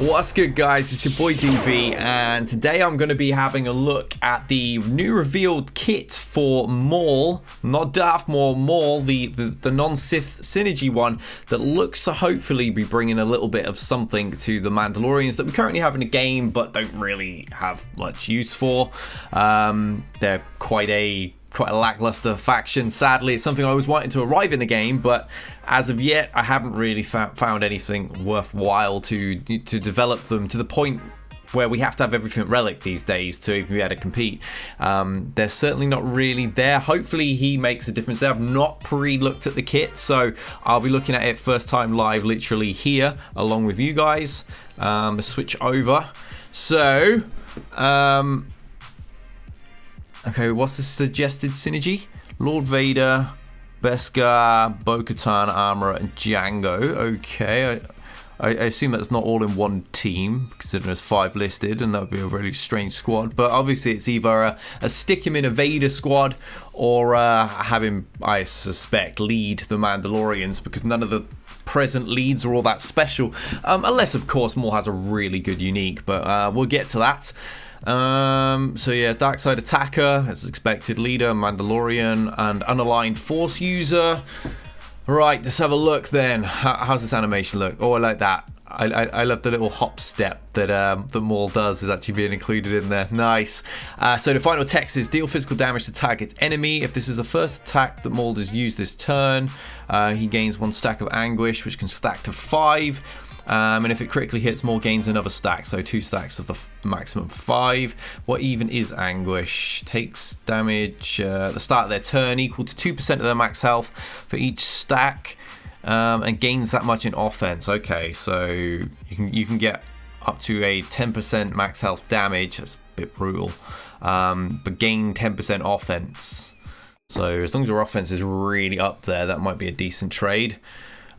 What's good, guys? It's your boy DB, and today I'm going to be having a look at the new revealed kit for Maul, not Darth Maul, Maul, the non-Sith synergy one that looks to hopefully be bringing a little bit of something to the Mandalorians that we currently have in the game but don't really have much use for. They're quite a lackluster faction. Sadly, it's something I always wanted to arrive in the game, but as of yet I haven't really found anything worthwhile to develop them to the point where we have to have everything relic these days to even be able to compete. They're certainly not really there. Hopefully he makes a difference there. I've not pre-looked at the kit, so I'll be looking at it first time live literally here along with you guys. Switch over. So okay, what's the suggested synergy? Lord Vader, Beskar, Bo-Katan, Armorer, and Django. Okay, I assume that's not all in one team, considering there's 5 listed, and that would be a really strange squad. But obviously it's either a stick him in a Vader squad, or have him, I suspect, lead the Mandalorians, because none of the present leads are all that special. Unless, of course, Maul has a really good unique, but we'll get to that. So yeah, dark side attacker, as expected, leader, Mandalorian, and unaligned force user. Right, let's have a look then. How's this animation look? Oh, I like that. I love the little hop step that Maul does is actually being included in there. Nice. So the final text is deal physical damage to target enemy. If this is the first attack that Maul has used this turn, he gains 1 stack of Anguish, which can stack to 5. And if it critically hits, Maul gains another stack, so 2 stacks of the maximum 5. What even is Anguish? Takes damage at the start of their turn equal to 2% of their max health for each stack, and gains that much in offense. Okay, so you can get up to a 10% max health damage. That's a bit brutal, but gain 10% offense. So as long as your offense is really up there, that might be a decent trade.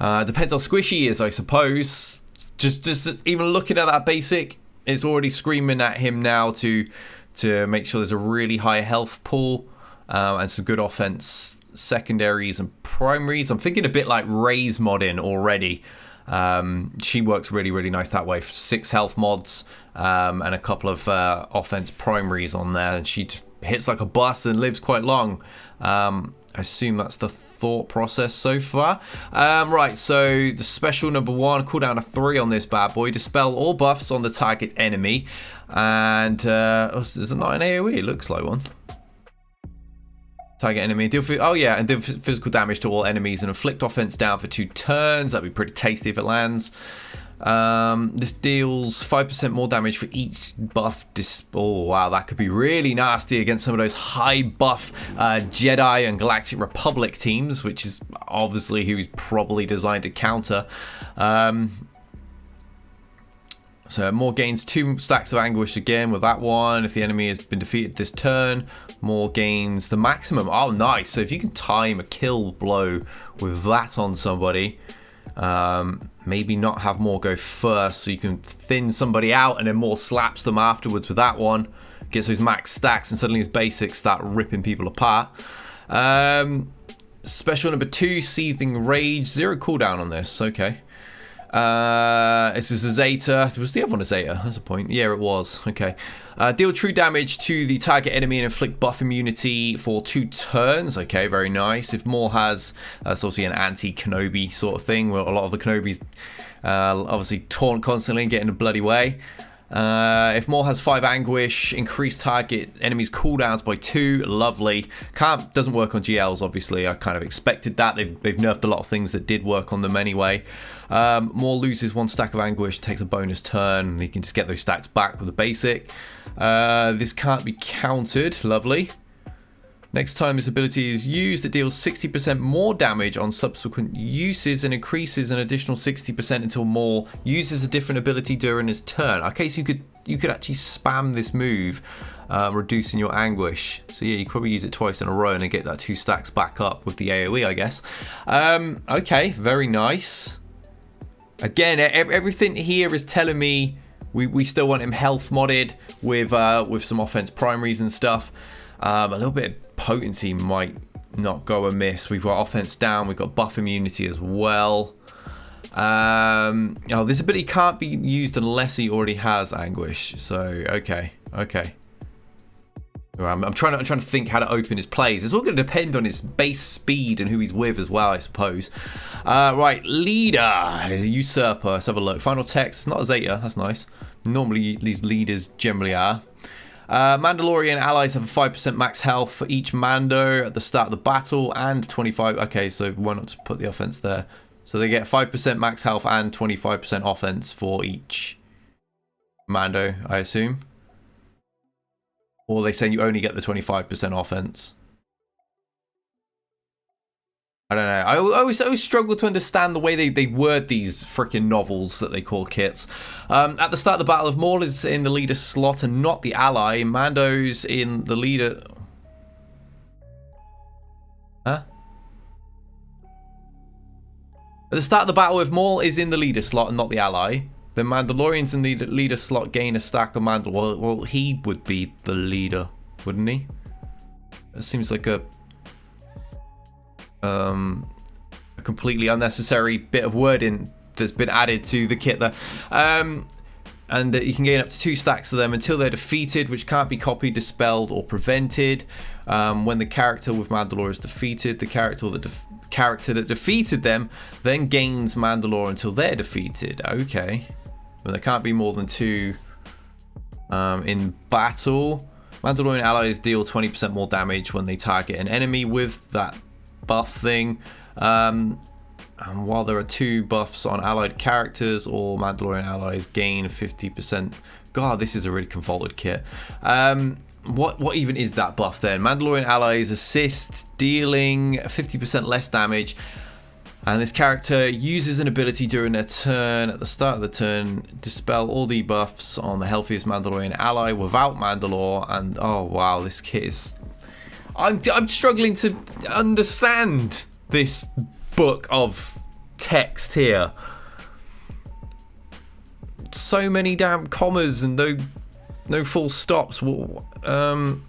Depends how squishy he is, I suppose. Just even looking at that basic, it's already screaming at him now to make sure there's a really high health pool and some good offense secondaries and primaries. I'm thinking a bit like Rey's modding already. She works really nice that way for 6 health mods and a couple of offense primaries on there, and she hits like a bus and lives quite long. I assume that's the thought process so far. Right, so the special number 1, cooldown of 3 on this bad boy. Dispel all buffs on the target enemy. And there's not an AoE, it looks like one. Target enemy. Deal physical damage to all enemies and inflict offense down for 2 turns. That'd be pretty tasty if it lands. This deals 5% more damage for each buff. Oh wow, that could be really nasty against some of those high buff Jedi and Galactic Republic teams, which is obviously who he's probably designed to counter. So more gains 2 stacks of Anguish again with that one. If the enemy has been defeated this turn, more gains the maximum. Oh nice, so if you can time a kill blow with that on somebody, maybe not have Maul go first so you can thin somebody out and then Maul slaps them afterwards with that one, gets those max stacks, and suddenly his basics start ripping people apart. Special number 2, Seething Rage, 0 cooldown on this. Okay. This is a Zeta. Was the other one a Zeta? That's a point. Yeah, it was. Okay. Deal true damage to the target enemy and inflict buff immunity for 2 turns. Okay, very nice. If Maul has, that's obviously an anti-Kenobi sort of thing, where a lot of the Kenobis obviously taunt constantly and get in the bloody way. If Maul has 5 Anguish, increase target enemies cooldowns by 2. Lovely. Doesn't work on GLs, obviously. I kind of expected that. They've nerfed a lot of things that did work on them anyway. Maul loses 1 stack of Anguish, takes a bonus turn, and he can just get those stacks back with a basic. This can't be countered. Lovely. Next time this ability is used, it deals 60% more damage on subsequent uses and increases an additional 60% until Maul uses a different ability during his turn. Okay, so you could actually spam this move, reducing your Anguish. So yeah, you could probably use it twice in a row and then get that 2 stacks back up with the AoE, I guess. Okay, very nice. Again, everything here is telling me we still want him health modded with some offense primaries and stuff. A little bit of potency might not go amiss. We've got offense down, we've got buff immunity as well. Oh, this ability can't be used unless he already has Anguish. So, okay. I'm trying to think how to open his plays. It's all going to depend on his base speed and who he's with as well, I suppose. Right, leader, usurper. Let's have a look. Final text. Not a Zeta. That's nice. Normally, these leaders generally are. Mandalorian allies have a 5% max health for each Mando at the start of the battle and 25. Okay, so why not just put the offense there? So they get 5% max health and 25% offense for each Mando, I assume. Or are they saying you only get the 25% offense? I don't know. I always struggle to understand the way they word these freaking novels that they call kits. At the start of the Battle of Maul is in the leader slot and not the ally. Mando's in the leader... Huh? At the start of the Battle with Maul is in the leader slot and not the ally. The Mandalorians in the leader slot gain a stack of Mandal... Well, he would be the leader, wouldn't he? That seems like a completely unnecessary bit of wording that's been added to the kit there. And you can gain up to 2 stacks of them until they're defeated, which can't be copied, dispelled, or prevented. When the character with Mandalore is defeated, the character that defeated them then gains Mandalore until they're defeated. Okay. But there can't be more than 2 in battle. Mandalorian allies deal 20% more damage when they target an enemy with that buff thing. And while there are 2 buffs on allied characters, all Mandalorian allies gain 50%. God, this is a really convoluted kit. What even is that buff then? Mandalorian allies assist, dealing 50% less damage. And this character uses an ability during their turn. At the start of the turn, dispel all debuffs on the healthiest Mandalorian ally without Mandalore. And oh wow, this kit is... I'm struggling to understand this book of text here. So many damn commas and no full stops. Let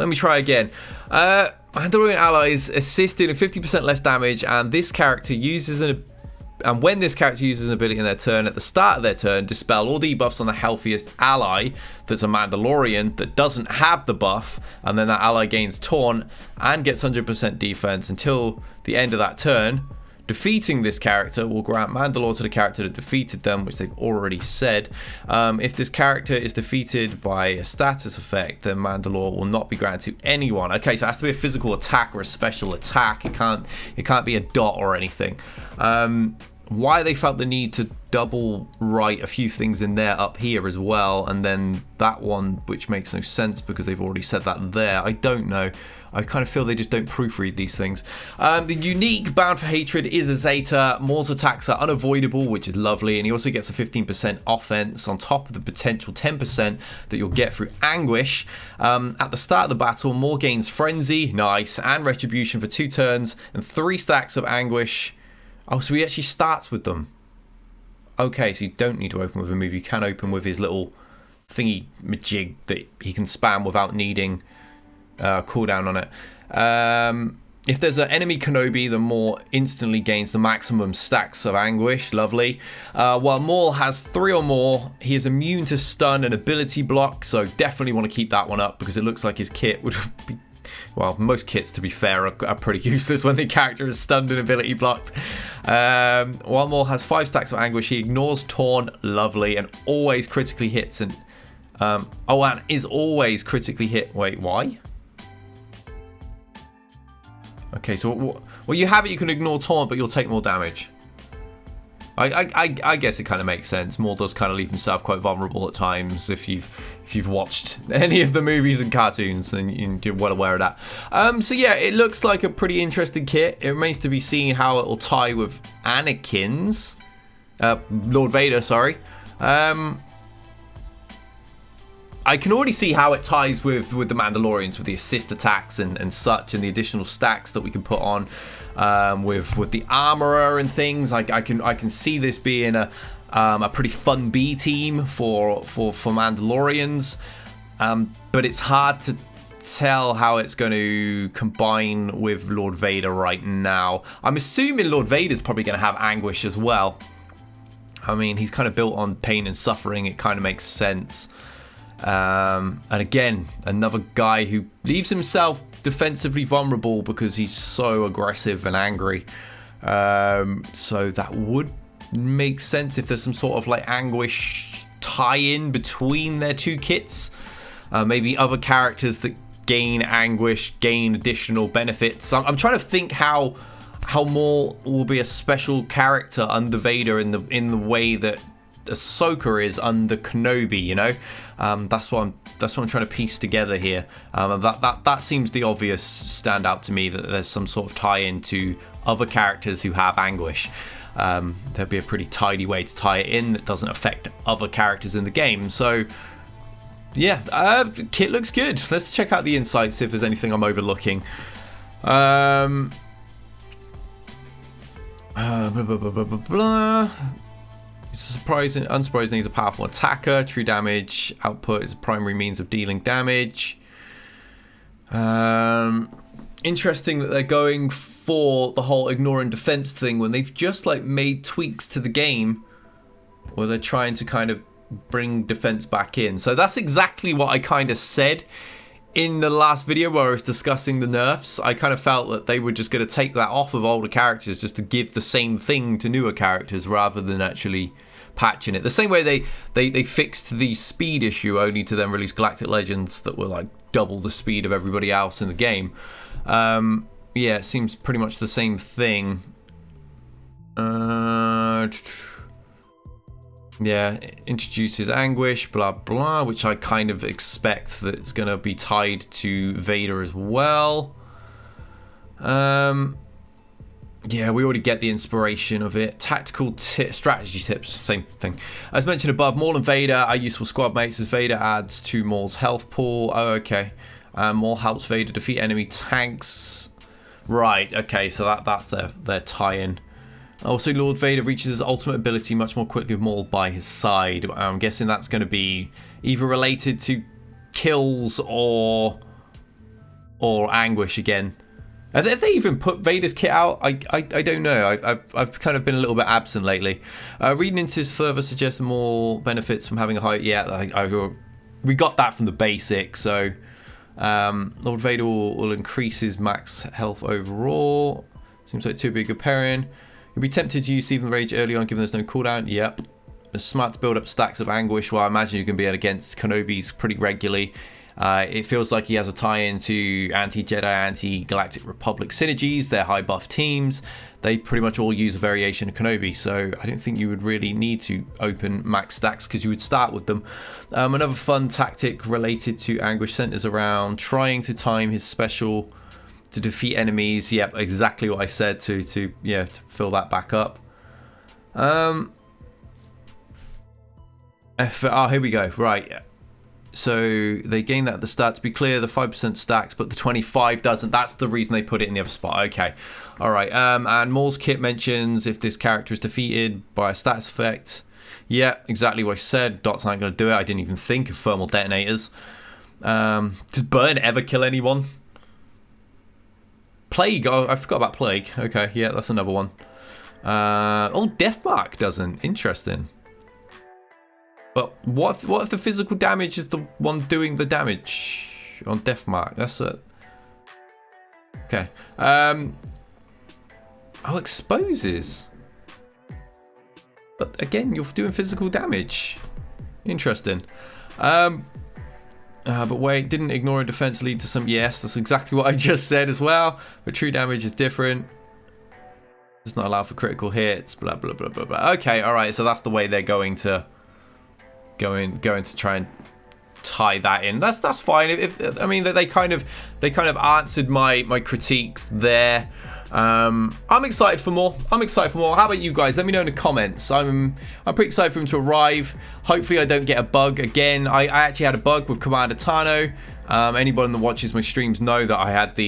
me try again. Mandalorian allies assist dealing 50% less damage, and this character uses when this character uses an ability in their turn, at the start of their turn, dispel all debuffs on the healthiest ally that's a Mandalorian that doesn't have the buff, and then that ally gains taunt and gets 100% defense until the end of that turn. Defeating this character will grant Mandalore to the character that defeated them, which they've already said. If this character is defeated by a status effect, then Mandalore will not be granted to anyone. Okay, so it has to be a physical attack or a special attack. It can't be a dot or anything. Why they felt the need to double write a few things in there up here as well, and then that one, which makes no sense because they've already said that there, I don't know. I kind of feel they just don't proofread these things. The unique Bound for Hatred is a Zeta. Maul's attacks are unavoidable, which is lovely, and he also gets a 15% offense on top of the potential 10% that you'll get through Anguish. At the start of the battle, Maul gains Frenzy, nice, and Retribution for 2 turns, and 3 stacks of Anguish. Oh, so he actually starts with them. Okay, so you don't need to open with a move. You can open with his little thingy majig that he can spam without needing cooldown on it. If there's an enemy Kenobi, the Maul instantly gains the maximum stacks of Anguish. Lovely. While Maul has 3 or more, he is immune to stun and ability block, so definitely want to keep that one up because it looks like his kit would be... Well, most kits, to be fair, are pretty useless when the character is stunned and ability blocked. While Maul has 5 stacks of Anguish, he ignores Taunt, lovely, and always critically hits. And and is always critically hit. Wait, why? Okay, so well, you have it. You can ignore Taunt, but you'll take more damage. I guess it kind of makes sense. Maul does kind of leave himself quite vulnerable at times. If you've watched any of the movies and cartoons, then you're well aware of that. So yeah, it looks like a pretty interesting kit. It remains to be seen how it will tie with Anakin's Lord Vader. Sorry. I can already see how it ties with the Mandalorians, with the assist attacks and such, and the additional stacks that we can put on with the armorer and things. I can see this being a pretty fun B team for Mandalorians, but it's hard to tell how it's going to combine with Lord Vader right now. I'm assuming Lord Vader's probably going to have Anguish as well. I mean, he's kind of built on pain and suffering. It kind of makes sense. And again, another guy who leaves himself defensively vulnerable because he's so aggressive and angry. So that would make sense if there's some sort of like Anguish tie-in between their two kits. Maybe other characters that gain Anguish gain additional benefits. I'm trying to think how Maul will be a special character under Vader in the way that Ahsoka is under Kenobi, you know. That's what I'm trying to piece together here. And that seems the obvious standout to me, that there's some sort of tie-in to other characters who have Anguish. There'd be a pretty tidy way to tie it in that doesn't affect other characters in the game. So yeah, the kit looks good. Let's check out the insights, see if there's anything I'm overlooking. Unsurprisingly, he's a powerful attacker. True damage output is a primary means of dealing damage. Interesting that they're going for the whole ignore and defense thing when they've just like made tweaks to the game where they're trying to kind of bring defense back in. So that's exactly what I kind of said in the last video where I was discussing the nerfs. I kind of felt that they were just going to take that off of older characters just to give the same thing to newer characters rather than actually patching it. The same way they fixed the speed issue only to then release Galactic Legends that were like double the speed of everybody else in the game. Yeah, it seems pretty much the same thing. Yeah, introduces Anguish, blah, blah, which I kind of expect that it's going to be tied to Vader as well. Yeah, we already get the inspiration of it. Tactical strategy tips, same thing. As mentioned above, Maul and Vader are useful squad mates as Vader adds to Maul's health pool. Oh, okay. Maul helps Vader defeat enemy tanks. Right, okay, so that's their tie-in. Also, Lord Vader reaches his ultimate ability much more quickly with Maul by his side. I'm guessing that's going to be either related to kills or Anguish again. Have they even put Vader's kit out? I don't know. I've kind of been a little bit absent lately. Reading into this further suggests more benefits from having a high... Yeah, we got that from the basic, so... Lord Vader will increase his max health overall. Seems like too big a pairing. You'll be tempted to use Seething Rage early on, given there's no cooldown. Yep. It's smart to build up stacks of Anguish. Well, I imagine you can be against Kenobi's pretty regularly. It feels like he has a tie-in to anti-Jedi, anti-Galactic Republic synergies. They're high buff teams. They pretty much all use a variation of Kenobi, so I don't think you would really need to open max stacks because you would start with them. Another fun tactic related to Anguish centers around trying to time his special to defeat enemies. Yep, exactly what I said to fill that back up. Here we go. Right. So they gain that at the start. To be clear, the 5% stacks, but the 25 doesn't. That's the reason they put it in the other spot. Okay. All right. And Maul's kit mentions if this character is defeated by a stats effect. Yeah, exactly what I said. Dots aren't going to do it. I didn't even think of thermal detonators. Does Burn ever kill anyone? Plague. Oh, I forgot about Plague. Okay. Yeah, that's another one. Oh, Deathmark doesn't. Interesting. But what if the physical damage is the one doing the damage on Deathmark? That's it. Okay. Oh, exposes. But again, you're doing physical damage. Interesting. But wait, didn't ignore a defense lead to some... Yes, that's exactly what I just said as well. But true damage is different. Does not allow for critical hits. Blah, blah, blah, blah, blah. Okay, all right. So that's the way they're going to... Going to try and tie that in. That's fine. If I mean they kind of answered my critiques there. I'm excited for more. How about you guys? Let me know in the comments. I'm pretty excited for him to arrive. Hopefully I don't get a bug again. I actually had a bug with Commander Tano. Anybody that watches my streams know that I had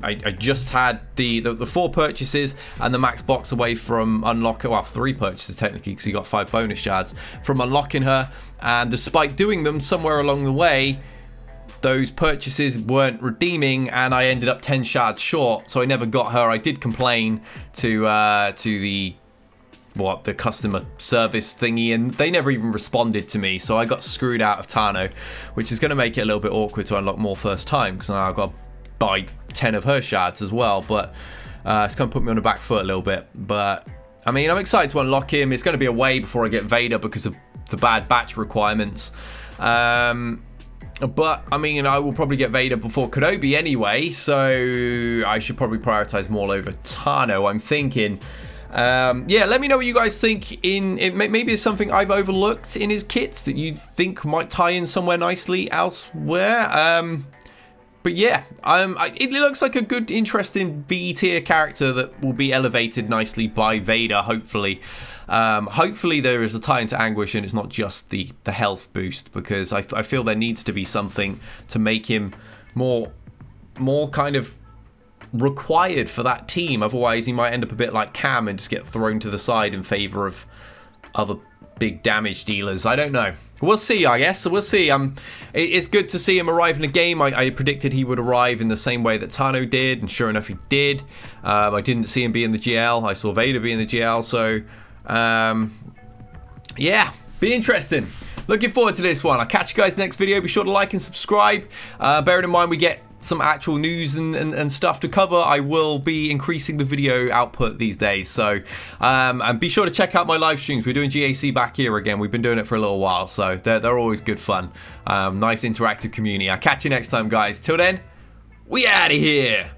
I just had the 4 purchases and the max box away from unlocking, well, 3 purchases technically because you got 5 bonus shards from unlocking her. And despite doing them, somewhere along the way, those purchases weren't redeeming, and I ended up 10 shards short, so I never got her. I did complain to the customer service thingy, and they never even responded to me, so I got screwed out of Tano, which is going to make it a little bit awkward to unlock more first time, because now I've got to buy 10 of her shards as well, but it's going to put me on the back foot a little bit. But I mean, I'm excited to unlock him. It's going to be a way before I get Vader because of the bad batch requirements. But I mean, I will probably get Vader before Kenobi anyway, so I should probably prioritize Maul over Tano, I'm thinking. Yeah, let me know what you guys think. Maybe it's something I've overlooked in his kits that you think might tie in somewhere nicely elsewhere. But yeah, it looks like a good, interesting B tier character that will be elevated nicely by Vader, hopefully. Hopefully there is a tie into Anguish and it's not just the health boost, because I feel there needs to be something to make him more kind of required for that team. Otherwise he might end up a bit like Cam and just get thrown to the side in favor of other big damage dealers. I don't know. We'll see, I guess. We'll see. It's good to see him arrive in the game. I predicted he would arrive in the same way that Tano did, and sure enough he did. I didn't see him be in the GL. I saw Vader be in the GL, so yeah, be interesting. Looking forward to this one. I'll catch you guys next video. Be sure to like and subscribe. Bearing in mind we get some actual news and stuff to cover, I will be increasing the video output these days. So and be sure to check out my live streams. We're doing GAC back here again. We've been doing it for a little while, so they're always good fun. Nice interactive community. I'll catch you next time, guys. Till then, we out of here.